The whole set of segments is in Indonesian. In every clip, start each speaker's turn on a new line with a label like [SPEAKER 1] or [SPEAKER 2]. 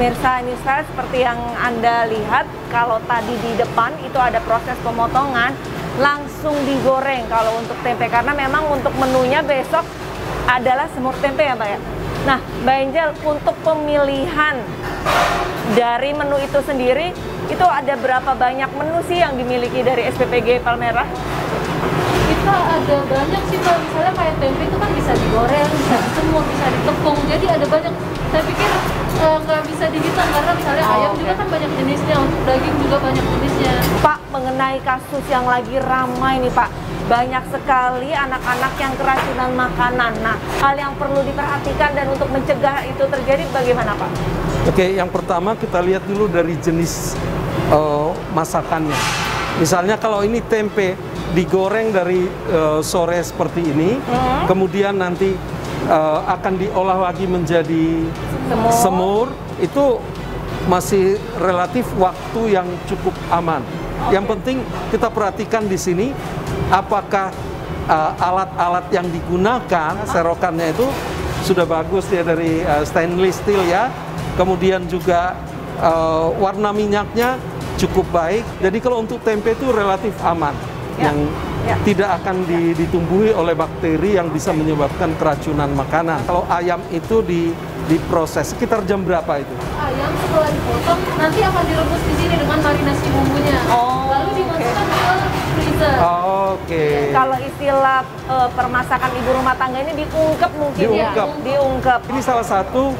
[SPEAKER 1] Pemirsa Newsflash, seperti yang Anda lihat, kalau tadi di depan itu ada proses pemotongan, langsung digoreng kalau untuk tempe, karena memang untuk menunya besok adalah semur tempe ya Mbak ya. Nah Mbak Angel, untuk pemilihan dari menu itu sendiri, itu ada berapa banyak menu sih yang dimiliki dari SPPG Palmerah?
[SPEAKER 2] Kita ada banyak sih Mbak, misalnya kayak tempe itu kan bisa digoreng, bisa disemur, bisa ditepung, jadi ada banyak. Saya pikir nggak bisa dihitung karena misalnya ayam juga kan banyak jenisnya, untuk daging juga banyak jenisnya.
[SPEAKER 1] Pak, mengenai kasus yang lagi ramai nih Pak, banyak sekali anak-anak yang keracunan makanan. Nah, hal yang perlu diperhatikan dan untuk mencegah itu terjadi bagaimana Pak?
[SPEAKER 3] Oke, yang pertama kita lihat dulu dari jenis masakannya. Misalnya kalau ini tempe digoreng dari sore seperti ini, kemudian nanti akan diolah lagi menjadi semur, itu masih relatif waktu yang cukup aman. Yang penting kita perhatikan di sini apakah alat-alat yang digunakan, serokannya itu sudah bagus ya, dari stainless steel ya. Kemudian juga warna minyaknya cukup baik. Jadi kalau untuk tempe itu relatif aman, yang tidak akan ditumbuhi oleh bakteri yang bisa menyebabkan keracunan makanan. Kalau ayam itu diproses sekitar jam berapa itu?
[SPEAKER 2] Ayam setelah dipotong nanti akan direbus di sini dengan marinasi bumbunya. Lalu dimasukkan ke freezer.
[SPEAKER 3] Oke.
[SPEAKER 1] Kalau istilah permasakan ibu rumah tangga ini diungkep mungkin
[SPEAKER 3] Diungkep.
[SPEAKER 1] ya? Diungkep.
[SPEAKER 3] Ini salah satu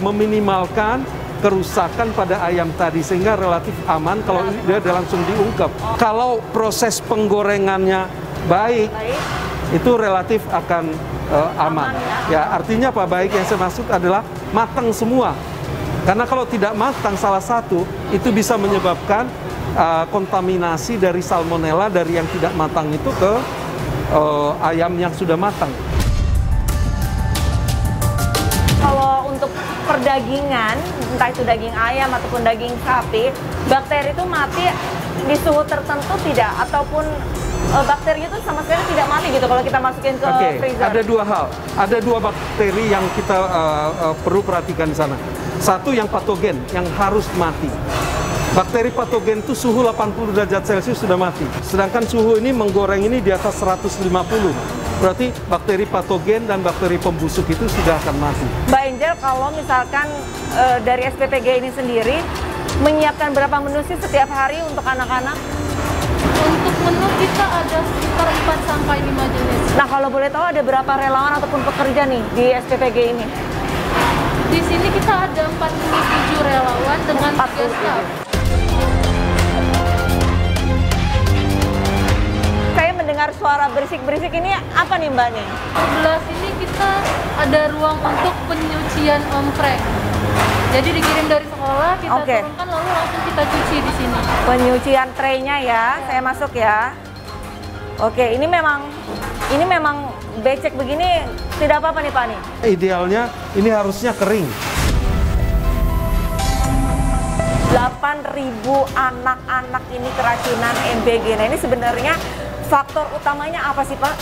[SPEAKER 3] meminimalkan kerusakan pada ayam tadi, sehingga relatif aman kalau dia langsung diungkep. Kalau proses penggorengannya baik, itu relatif akan aman. Ya, artinya apa? Baik yang saya maksud adalah matang semua. Karena kalau tidak matang salah satu, itu bisa menyebabkan kontaminasi dari salmonella dari yang tidak matang itu ke ayam yang sudah matang.
[SPEAKER 1] Kalau untuk perdagingan, entah itu daging ayam ataupun daging sapi, bakteri itu mati di suhu tertentu tidak? Ataupun bakteri itu sama sekali tidak mati gitu kalau kita masukin ke freezer?
[SPEAKER 3] Ada dua hal. Ada dua bakteri yang kita perlu perhatikan di sana. Satu yang patogen, yang harus mati. Bakteri patogen itu suhu 80 derajat Celcius sudah mati. Sedangkan suhu ini menggoreng ini di atas 150. Berarti bakteri patogen dan bakteri pembusuk itu sudah akan mati.
[SPEAKER 1] Mbak Angel, kalau misalkan dari SPPG ini sendiri menyiapkan berapa menu sih setiap hari untuk anak-anak?
[SPEAKER 2] Untuk menu kita ada sekitar 4 sampai 5 jenis.
[SPEAKER 1] Nah, kalau boleh tahu ada berapa relawan ataupun pekerja nih di SPPG ini?
[SPEAKER 2] Di sini kita ada 47 relawan dengan 3 staff.
[SPEAKER 1] Saya mendengar suara berisik-berisik ini apa nih Mbak nih?
[SPEAKER 2] Sebelah sini kita ada ruang untuk penyucian ompreng. Jadi dikirim dari sekolah, kita turunkan lalu langsung kita cuci di sini.
[SPEAKER 1] Penyucian traynya ya, saya masuk ya. Oke, ini memang becek begini tidak apa-apa nih Pak nih?
[SPEAKER 3] Idealnya ini harusnya kering.
[SPEAKER 1] 8.000 anak-anak ini keracunan MBG. Nah ini sebenarnya faktor utamanya apa sih Pak?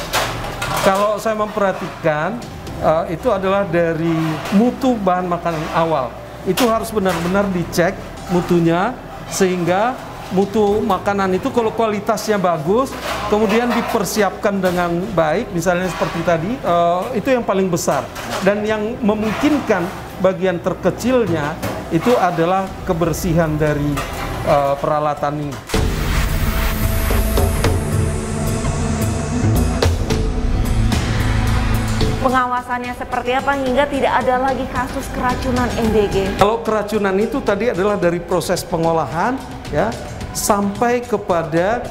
[SPEAKER 3] Kalau saya memperhatikan, itu adalah dari mutu bahan makanan awal. Itu harus benar-benar dicek mutunya, sehingga mutu makanan itu kalau kualitasnya bagus, kemudian dipersiapkan dengan baik, misalnya seperti tadi, itu yang paling besar. Dan yang memungkinkan bagian terkecilnya itu adalah kebersihan dari peralatan ini.
[SPEAKER 1] Pengawasannya seperti apa hingga tidak ada lagi kasus keracunan MBG?
[SPEAKER 3] Kalau keracunan itu tadi adalah dari proses pengolahan ya sampai kepada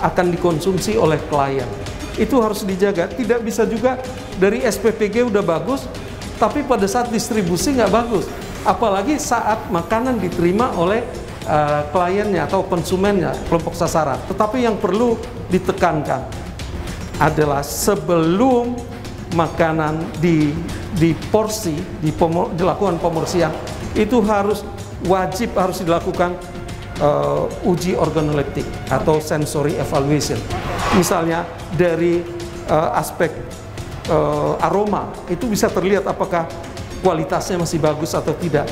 [SPEAKER 3] akan dikonsumsi oleh klien. Itu harus dijaga. Tidak bisa juga dari SPPG udah bagus, tapi pada saat distribusi nggak bagus. Apalagi saat makanan diterima oleh kliennya atau konsumennya, kelompok sasaran. Tetapi yang perlu ditekankan adalah sebelum makanan diporsi, dilakukan pemorsian, itu wajib harus dilakukan uji organoleptik atau sensory evaluation. Misalnya dari aspek aroma, itu bisa terlihat apakah kualitasnya masih bagus atau tidak.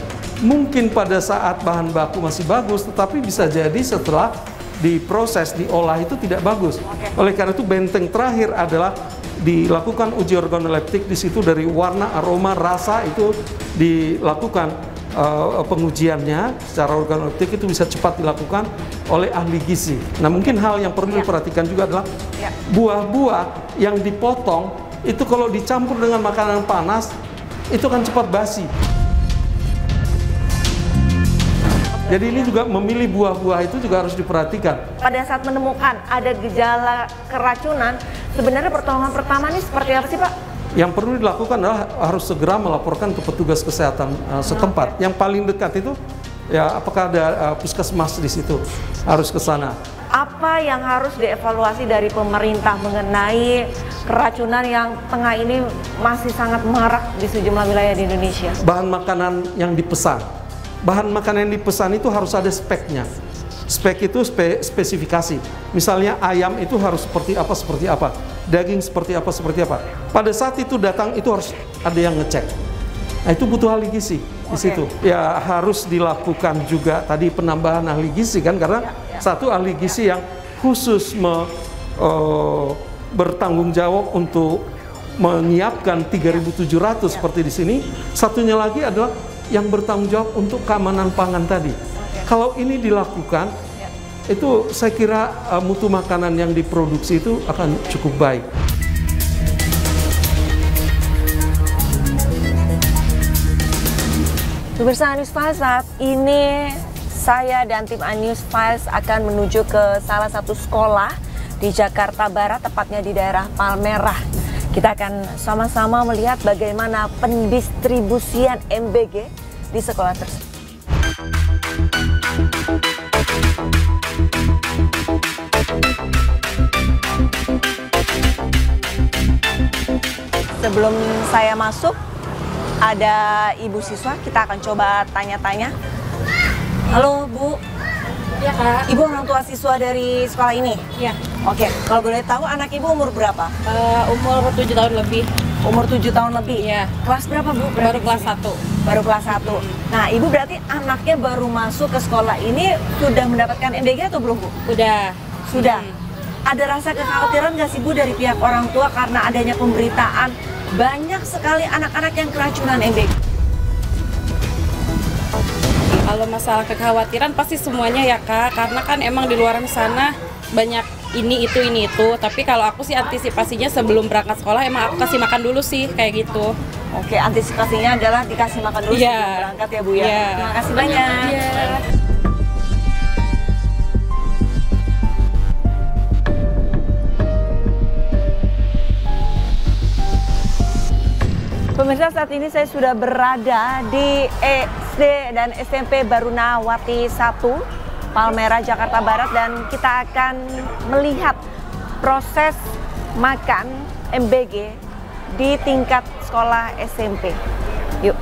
[SPEAKER 3] mungkin pada saat bahan baku masih bagus, tetapi bisa jadi setelah diproses, diolah itu tidak bagus. Oleh karena itu benteng terakhir adalah dilakukan uji organoleptik. Di situ dari warna, aroma, rasa itu dilakukan pengujiannya secara organoleptik, itu bisa cepat dilakukan oleh ahli gizi. Nah, mungkin hal yang perlu diperhatikan juga adalah buah-buah yang dipotong itu kalau dicampur dengan makanan panas itu akan cepat basi. Jadi ini juga memilih buah-buah itu juga harus diperhatikan.
[SPEAKER 1] Pada saat menemukan ada gejala keracunan, sebenarnya pertolongan pertama ini seperti apa sih, Pak?
[SPEAKER 3] Yang perlu dilakukan adalah harus segera melaporkan ke petugas kesehatan setempat. Yang paling dekat itu ya apakah ada puskesmas di situ, harus ke sana.
[SPEAKER 1] Apa yang harus dievaluasi dari pemerintah mengenai keracunan yang tengah ini masih sangat marak di sejumlah wilayah di Indonesia?
[SPEAKER 3] Bahan makanan yang dipesan. Bahan makanan yang dipesan itu harus ada speknya. Spek itu spesifikasi. Misalnya ayam itu harus seperti apa, daging seperti apa. Pada saat itu datang itu harus ada yang ngecek. Nah, itu butuh ahli gizi di situ. Ya harus dilakukan juga tadi penambahan ahli gizi kan, karena satu ahli gizi yang khusus bertanggung jawab untuk menyiapkan 3.700 seperti di sini. Satunya lagi adalah yang bertanggung jawab untuk keamanan pangan tadi. Kalau ini dilakukan, itu saya kira mutu makanan yang diproduksi itu akan cukup baik.
[SPEAKER 1] Pemirsa News Files, saat ini saya dan tim News Files akan menuju ke salah satu sekolah di Jakarta Barat, tepatnya di daerah Palmerah. Kita akan sama-sama melihat bagaimana pendistribusian MBG di sekolah tersebut. Sebelum saya masuk, ada ibu siswa, kita akan coba tanya-tanya. Halo Bu.
[SPEAKER 2] Ya Kak.
[SPEAKER 1] Ibu orang tua siswa dari sekolah ini?
[SPEAKER 2] Ya.
[SPEAKER 1] Oke, kalau boleh tahu anak ibu umur berapa?
[SPEAKER 2] Umur 7 tahun lebih.
[SPEAKER 1] Umur 7 tahun lebih?
[SPEAKER 2] Iya.
[SPEAKER 1] Kelas berapa Bu?
[SPEAKER 2] Baru kelas 1.
[SPEAKER 1] Baru kelas 1. Nah, ibu berarti anaknya baru masuk ke sekolah ini sudah mendapatkan MBG atau belum Bu?
[SPEAKER 2] Udah.
[SPEAKER 1] Sudah. Ada rasa kekhawatiran nggak sih Bu dari pihak orang tua karena adanya pemberitaan banyak sekali anak-anak yang keracunan MBG?
[SPEAKER 2] Kalau masalah kekhawatiran pasti semuanya ya Kak, karena kan emang di luar sana banyak ini itu. Tapi kalau aku sih antisipasinya sebelum berangkat sekolah emang aku kasih makan dulu sih kayak gitu.
[SPEAKER 1] Oke, antisipasinya adalah dikasih makan dulu sebelum berangkat ya Bu ya. Terima kasih banyak. Pemirsa, saat ini saya sudah berada di SD dan SMP Barunawati 1, Palmerah, Jakarta Barat, dan kita akan melihat proses makan MBG di tingkat sekolah SMP. Yuk.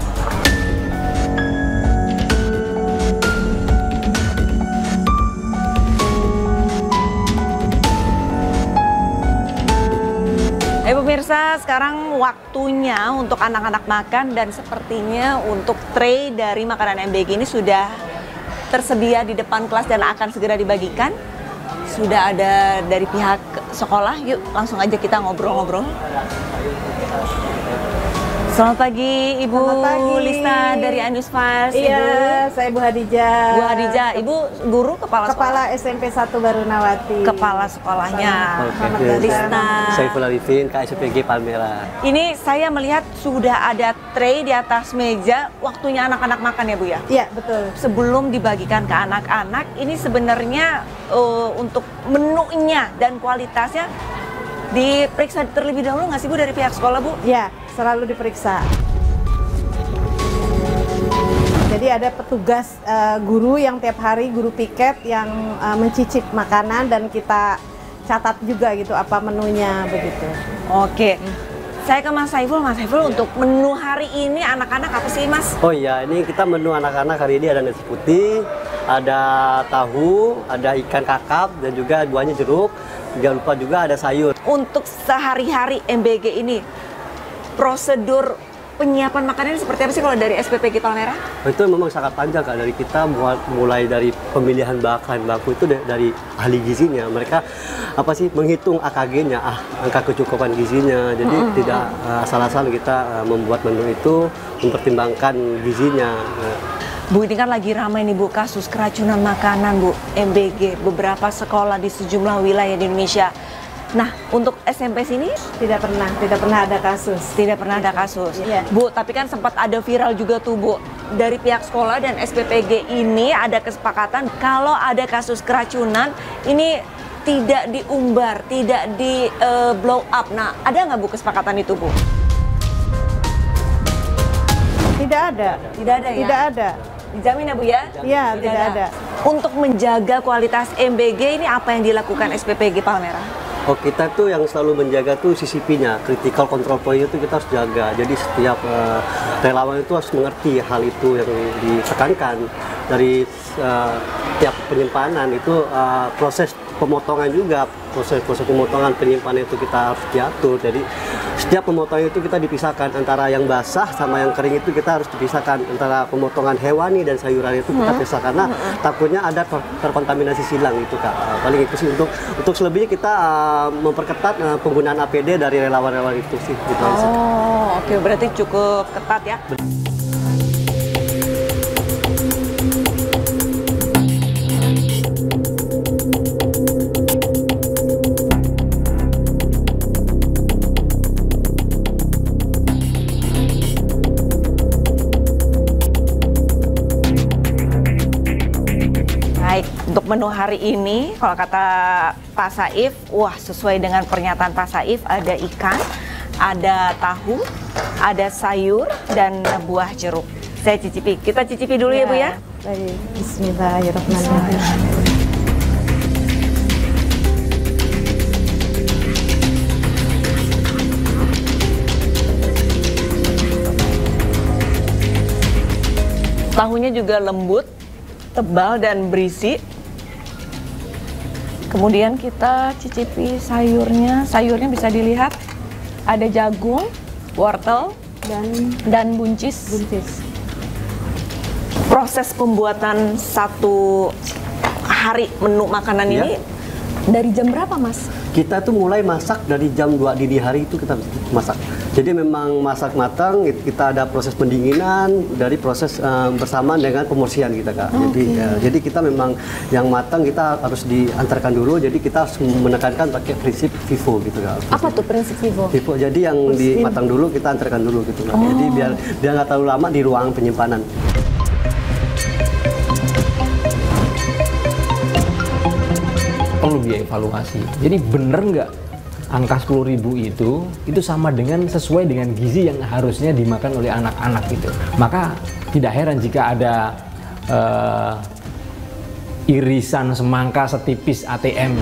[SPEAKER 1] Pemirsa, sekarang waktunya untuk anak-anak makan, dan sepertinya untuk tray dari makanan MBG ini sudah tersedia di depan kelas dan akan segera dibagikan. Sudah ada dari pihak sekolah, yuk langsung aja kita ngobrol-ngobrol. Selamat pagi Ibu.
[SPEAKER 4] Selamat pagi.
[SPEAKER 1] Lista dari News Files.
[SPEAKER 4] Iya,
[SPEAKER 1] Ibu.
[SPEAKER 4] saya Bu Hadijah.
[SPEAKER 1] Bu Hadijah, Ibu guru kepala sekolah?
[SPEAKER 4] SMP 1 Barunawati.
[SPEAKER 1] Kepala sekolahnya. Lista.
[SPEAKER 5] Saiful Arifin, KSPG Palmerah.
[SPEAKER 1] Ini saya melihat sudah ada tray di atas meja, waktunya anak-anak makan ya Bu ya?
[SPEAKER 4] Iya, betul.
[SPEAKER 1] Sebelum dibagikan ke anak-anak, ini sebenarnya untuk menunya dan kualitasnya diperiksa terlebih dahulu nggak sih Bu dari pihak sekolah Bu?
[SPEAKER 4] Iya, selalu diperiksa. Jadi ada petugas guru yang tiap hari, guru piket yang mencicip makanan dan kita catat juga gitu apa menunya begitu.
[SPEAKER 1] Oke. Saya ke Mas Saiful. Mas Saiful, untuk menu hari ini anak-anak apa sih Mas?
[SPEAKER 5] Oh iya, ini kita menu anak-anak hari ini ada nasi putih, ada tahu, ada ikan kakap, dan juga buahnya jeruk. Jangan lupa juga ada sayur.
[SPEAKER 1] Untuk sehari-hari MBG ini, prosedur penyiapan makanan ini seperti apa sih kalau dari SPPG Palmerah?
[SPEAKER 5] Itu memang sangat panjang Kak, dari kita mulai dari pemilihan bahan baku itu dari ahli gizinya. Mereka menghitung AKG-nya, angka kecukupan gizinya. Jadi tidak asal-asal kita membuat menu itu mempertimbangkan gizinya.
[SPEAKER 1] Bu, ini kan lagi ramai nih Bu, kasus keracunan makanan Bu, MBG, beberapa sekolah di sejumlah wilayah di Indonesia. Nah, untuk SMP sini
[SPEAKER 4] Tidak pernah ada kasus.
[SPEAKER 1] tidak pernah ada kasus.
[SPEAKER 4] Iya.
[SPEAKER 1] Bu, tapi kan sempat ada viral juga tuh Bu, dari pihak sekolah dan SPPG ini ada kesepakatan kalau ada kasus keracunan ini tidak diumbar, tidak di blow up. Nah, ada nggak Bu kesepakatan itu Bu?
[SPEAKER 4] Tidak ada.
[SPEAKER 1] Tidak ada ya?
[SPEAKER 4] Tidak ada.
[SPEAKER 1] Dijamin ya Bu ya?
[SPEAKER 4] Iya, tidak ada.
[SPEAKER 1] Untuk menjaga kualitas MBG ini apa yang dilakukan SPPG Palmerah?
[SPEAKER 5] Oh, kita tuh yang selalu menjaga tuh CCP-nya, critical control point itu kita harus jaga. Jadi setiap relawan itu harus mengerti hal itu yang ditekankan dari tiap penyimpanan itu proses pemotongan juga, proses pemotongan penyimpanan itu kita harus diatur. Jadi setiap pemotongan itu kita dipisahkan antara yang basah sama yang kering itu kita harus dipisahkan, antara pemotongan hewani dan sayuran itu kita pisah karena takutnya ada terkontaminasi silang itu Kak. Paling itu sih untuk selebihnya kita memperketat penggunaan APD dari relawan-relawan itu sih. Gitu aja.
[SPEAKER 1] Oh, oke, berarti cukup ketat ya. Baik, untuk menu hari ini, kalau kata Pak Saif, wah sesuai dengan pernyataan Pak Saif, ada ikan, ada tahu, ada sayur, dan buah jeruk. Saya cicipi, kita cicipi dulu ya Bu ya?
[SPEAKER 4] Baik, Bismillahirrahmanirrahim.
[SPEAKER 1] Tahunya juga lembut, tebal dan berisi. Kemudian kita cicipi sayurnya. Sayurnya bisa dilihat ada jagung, wortel, dan buncis. Proses pembuatan satu hari menu makanan
[SPEAKER 5] Iya.
[SPEAKER 1] ini dari jam berapa Mas?
[SPEAKER 5] Kita tuh mulai masak dari jam 2 dini hari itu kita masak. Jadi memang masak matang, kita ada proses pendinginan dari proses bersamaan dengan pemorsian kita Kak. Jadi kita memang yang matang kita harus diantarkan dulu. Jadi kita harus menekankan pakai prinsip FIFO gitu Kak.
[SPEAKER 1] Apa tuh prinsip FIFO?
[SPEAKER 5] FIFO. Jadi yang dimatang dulu kita antarkan dulu gitu Kak. Jadi biar nggak terlalu lama di ruang penyimpanan.
[SPEAKER 6] Perlu dia evaluasi. Jadi bener nggak angka 10.000 itu sama dengan sesuai dengan gizi yang harusnya dimakan oleh anak-anak gitu. Maka tidak heran jika ada irisan semangka setipis ATM.